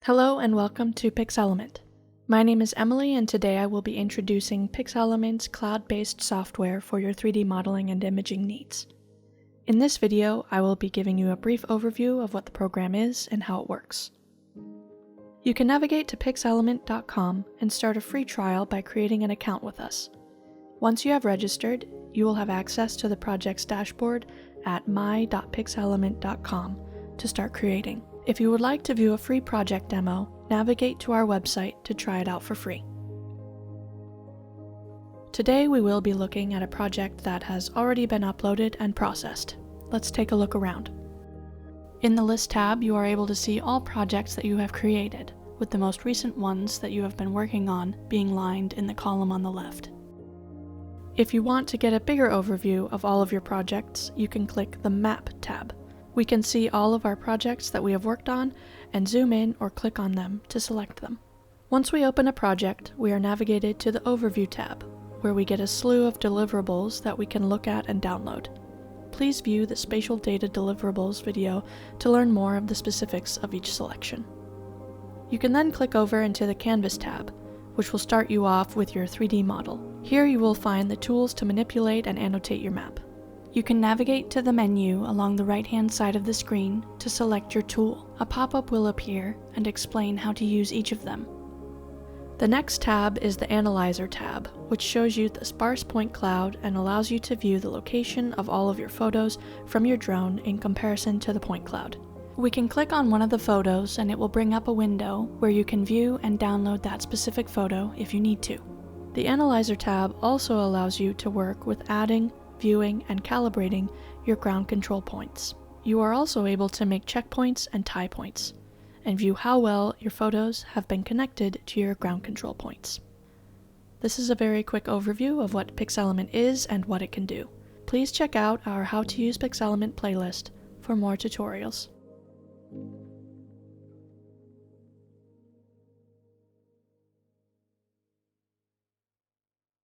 Hello and welcome to PixElement. My name is Emily and today I will be introducing PixElement's cloud-based software for your 3D modeling and imaging needs. In this video, I will be giving you a brief overview of what the program is and how it works. You can navigate to pixelement.com and start a free trial by creating an account with us. Once you have registered, you will have access to the project's dashboard at my.pixelement.com to start creating. If you would like to view a free project demo, navigate to our website to try it out for free. Today we will be looking at a project that has already been uploaded and processed. Let's take a look around. In the List tab, you are able to see all projects that you have created, with the most recent ones that you have been working on being lined in the column on the left. If you want to get a bigger overview of all of your projects, you can click the Map tab. We can see all of our projects that we have worked on and zoom in or click on them to select them. Once we open a project, we are navigated to the Overview tab, where we get a slew of deliverables that we can look at and download. Please view the Spatial Data Deliverables video to learn more of the specifics of each selection. You can then click over into the Canvas tab, which will start you off with your 3D model. Here you will find the tools to manipulate and annotate your map. You can navigate to the menu along the right-hand side of the screen to select your tool. A pop-up will appear and explain how to use each of them. The next tab is the Analyzer tab, which shows you the sparse point cloud and allows you to view the location of all of your photos from your drone in comparison to the point cloud. We can click on one of the photos and it will bring up a window where you can view and download that specific photo if you need to. The Analyzer tab also allows you to work with adding, viewing, and calibrating your ground control points. You are also able to make checkpoints and tie points, and view how well your photos have been connected to your ground control points. This is a very quick overview of what PixElement is and what it can do. Please check out our How to Use PixElement playlist for more tutorials.